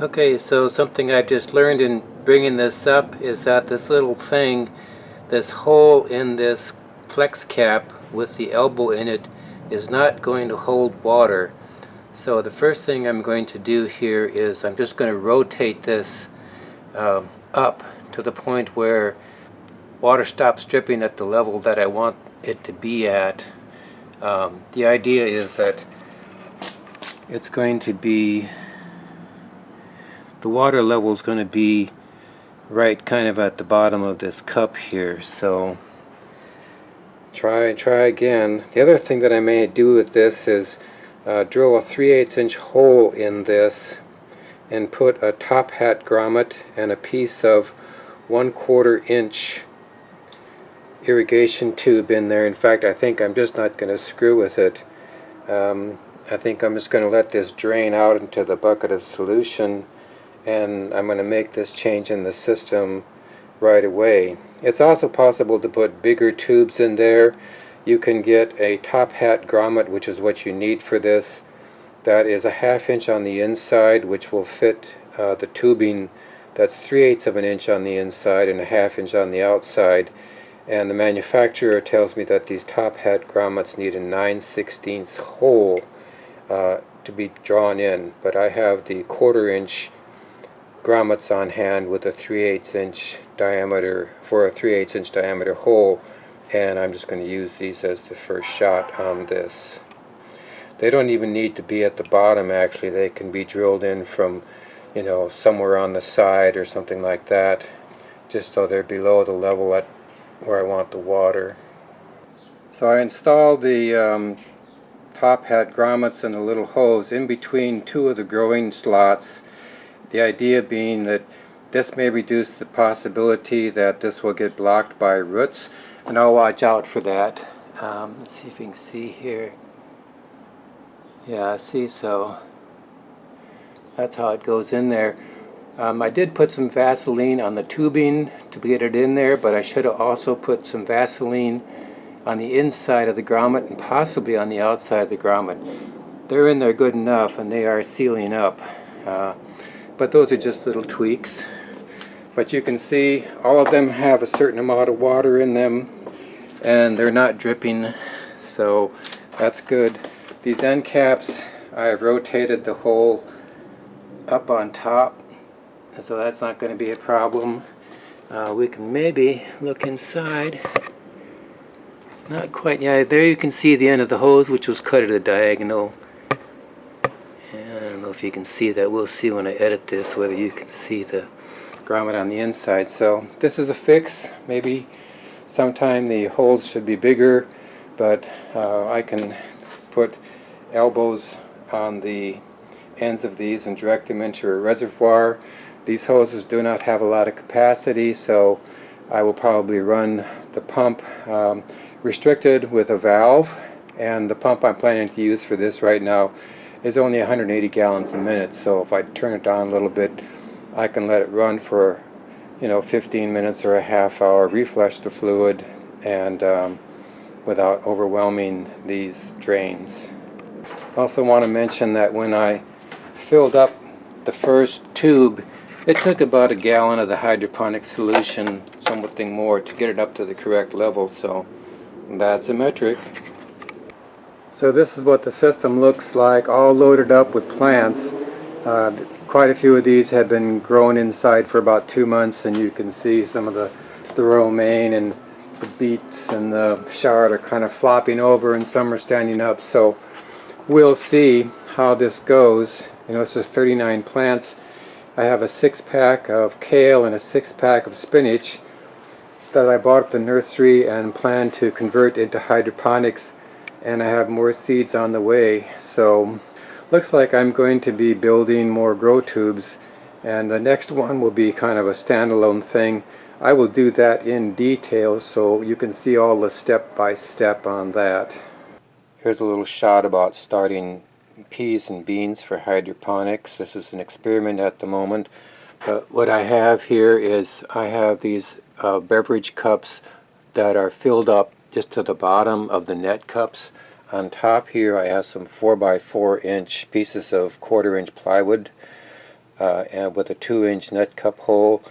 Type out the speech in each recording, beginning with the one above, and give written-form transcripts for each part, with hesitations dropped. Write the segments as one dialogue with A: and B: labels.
A: Okay, so something I've just learned in bringing this up is that this little thing, this hole in this flex cap with the elbow in it, is not going to hold water. So the first thing I'm going to do here is I'm just going to rotate this up to the point where water stops dripping at the level that I want it to be at. The idea is that it's going to be, the water level is going to be right kind of at the bottom of this cup here. So try again. The other thing that I may do with this is drill a 3/8 inch hole in this and put a top hat grommet and a piece of 1/4 inch irrigation tube in there. In fact, I think I'm just not going to screw with it. I think I'm just going to let this drain out into the bucket of solution, and I'm going to make this change in the system right away. It's also possible to put bigger tubes in there. You can get a top hat grommet, which is what you need for this. That is a 1/2 inch on the inside, which will fit the tubing. That's 3/8 of an inch on the inside and a 1/2 inch on the outside. And the manufacturer tells me that these top hat grommets need a 9/16 hole to be drawn in, but I have the 1/4 inch grommets on hand with a 3/8 inch diameter for a 3/8 inch diameter hole, and I'm just going to use these as the first shot on this. They don't even need to be at the bottom. Actually, they can be drilled in from, you know, somewhere on the side or something like that, just so they're below the level at where I want the water. So I installed the top hat grommets and the little hose in between two of the growing slots. The idea being that this may reduce the possibility that this will get blocked by roots, and I'll watch out for that. Let's see if you can see here. Yeah, see, so that's how it goes in there. I did put some Vaseline on the tubing to get it in there, but I should have also put some Vaseline on the inside of the grommet and possibly on the outside of the grommet. They're in there good enough and they are sealing up. But those are just little tweaks. But you can see all of them have a certain amount of water in them and they're not dripping, so that's good. These end caps, I have rotated the hole up on top, so that's not going to be a problem. We can maybe look inside. Not quite. Yeah, there you can see the end of the hose, which was cut at a diagonal. And I don't know if you can see that. We'll see when I edit this whether you can see the grommet on the inside. So this is a fix. Maybe sometime the holes should be bigger, but I can put elbows on the ends of these and direct them into a reservoir. These hoses do not have a lot of capacity, so I will probably run the pump restricted with a valve, and the pump I'm planning to use for this right now is only 180 gallons a minute, so if I turn it down a little bit I can let it run for 15 minutes or a half hour, reflush the fluid, and without overwhelming these drains. I also want to mention that when I filled up the first tube, it took about a gallon of the hydroponic solution, something more, to get it up to the correct level, so that's a metric. So this is what the system looks like, all loaded up with plants. Quite a few of these have been grown inside for about 2 months, and you can see some of the romaine and the beets and the chard are kind of flopping over, and some are standing up, so we'll see how this goes. This is 39 plants. I have a 6-pack of kale and a 6-pack of spinach that I bought at the nursery and plan to convert into hydroponics, and I have more seeds on the way. So looks like I'm going to be building more grow tubes, and the next one will be kind of a standalone thing. I will do that in detail so you can see all the step-by-step on that. Here's a little shot about starting peas and beans for hydroponics. This is an experiment at the moment, but what I have here is I have these beverage cups that are filled up just to the bottom of the net cups. On top here I have some 4x4 inch pieces of 1/4 inch plywood. and with a 2-inch nut cup hole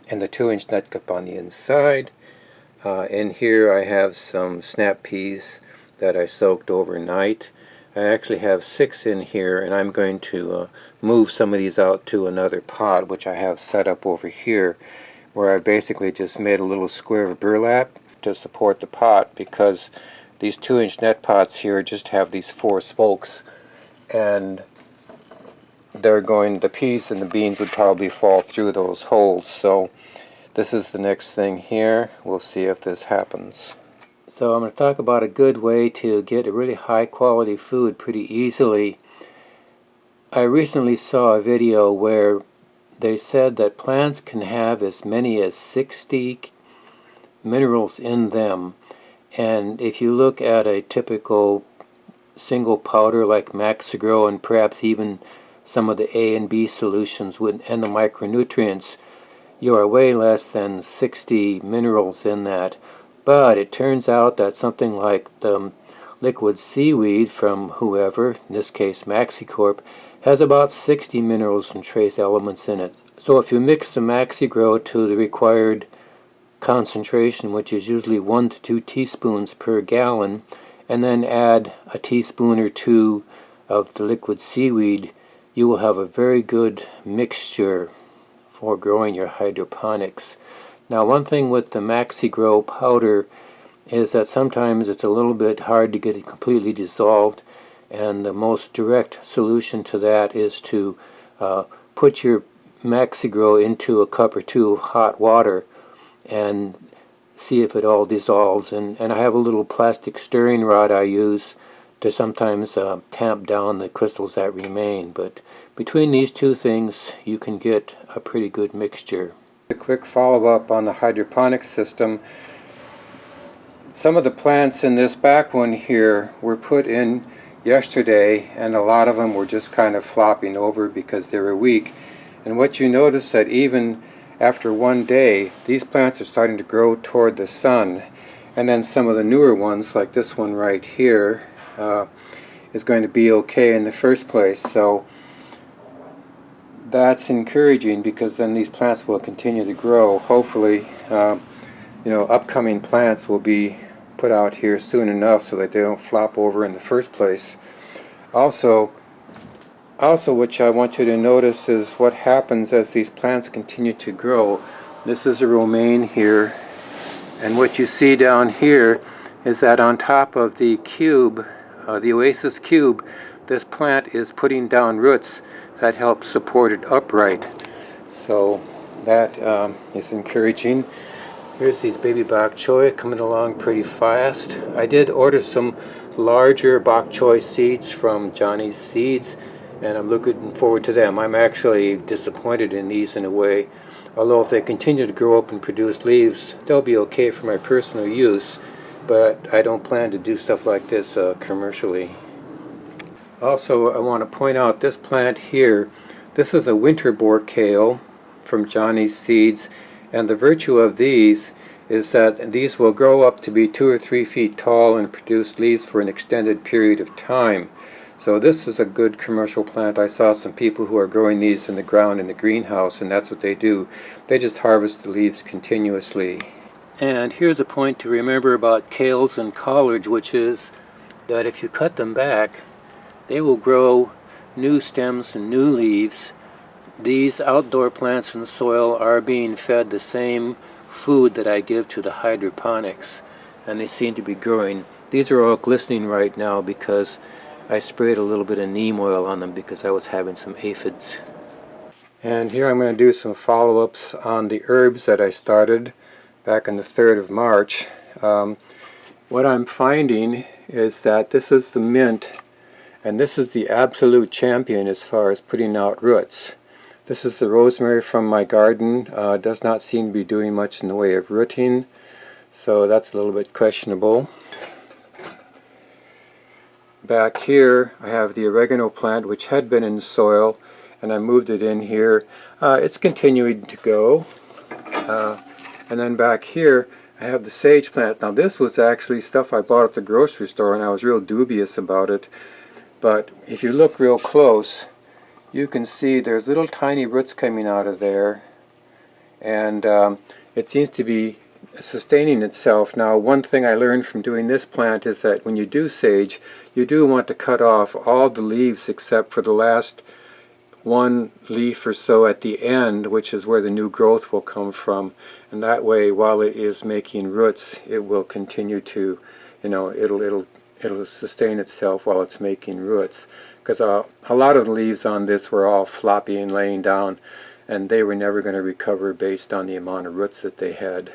A: and the 2-inch nut cup on the inside. In here I have some snap peas that I soaked overnight. I actually have 6 in here, and I'm going to move some of these out to another pot, which I have set up over here, where I basically just made a little square of burlap to support the pot, because these 2-inch net pots here just have these 4 spokes, and the peas and the beans would probably fall through those holes. So this is the next thing here. We'll see if this happens. So I'm going to talk about a good way to get a really high quality food pretty easily. I recently saw a video where they said that plants can have as many as 60 minerals in them, and if you look at a typical single powder like Maxigro and perhaps even some of the A and B solutions and the micronutrients, you are way less than 60 minerals in that. But it turns out that something like the liquid seaweed from whoever, in this case Maxicorp, has about 60 minerals and trace elements in it. So if you mix the Maxigro to the required concentration, which is usually 1 to 2 teaspoons per gallon, and then add a teaspoon or 2 of the liquid seaweed, you will have a very good mixture for growing your hydroponics. Now, one thing with the Maxigro powder is that sometimes it's a little bit hard to get it completely dissolved, and the most direct solution to that is to put your Maxigro into a cup or 2 of hot water and see if it all dissolves. And I have a little plastic stirring rod I use to sometimes tamp down the crystals that remain. But between these two things, you can get a pretty good mixture. A quick follow-up on the hydroponic system. Some of the plants in this back one here were put in yesterday, and a lot of them were just kind of flopping over because they were weak. And what you notice that even after one day, these plants are starting to grow toward the sun. And then some of the newer ones, like this one right here, is going to be okay in the first place. So that's encouraging, because then these plants will continue to grow. Hopefully, upcoming plants will be put out here soon enough so that they don't flop over in the first place. Also, what I want you to notice is what happens as these plants continue to grow. This is a romaine here, and what you see down here is that on top of the cube, the Oasis cube, this plant is putting down roots that help support it upright. So that is encouraging. Here's these baby bok choy coming along pretty fast. I did order some larger bok choy seeds from Johnny's Seeds, and I'm looking forward to them. I'm actually disappointed in these in a way, although if they continue to grow up and produce leaves, they'll be okay for my personal use, but I don't plan to do stuff like this commercially. Also, I want to point out this plant here. This is a winterboard kale from Johnny's Seeds, and the virtue of these is that these will grow up to be 2 or 3 feet tall and produce leaves for an extended period of time. So this is a good commercial plant. I saw some people who are growing these in the ground in the greenhouse, and that's what they do. They just harvest the leaves continuously. And here's a point to remember about kales and collards, which is that if you cut them back, they will grow new stems and new leaves. These outdoor plants in the soil are being fed the same food that I give to the hydroponics, and they seem to be growing. These are all glistening right now because I sprayed a little bit of neem oil on them because I was having some aphids. And here I'm going to do some follow-ups on the herbs that I started back on the 3rd of March. What I'm finding is that this is the mint, and this is the absolute champion as far as putting out roots. This is the rosemary from my garden. Does not seem to be doing much in the way of rooting, so that's a little bit questionable. Back here I have the oregano plant, which had been in the soil, and I moved it in here. It's continuing to go. And then back here I have the sage plant. Now this was actually stuff I bought at the grocery store, and I was real dubious about it. But if you look real close, you can see there's little tiny roots coming out of there, and it seems to be sustaining itself. Now, one thing I learned from doing this plant is that when you do sage, you do want to cut off all the leaves except for the last one leaf or so at the end, which is where the new growth will come from. And that way, while it is making roots, it will continue to, it'll sustain itself while it's making roots. Because a lot of the leaves on this were all floppy and laying down, and they were never going to recover based on the amount of roots that they had.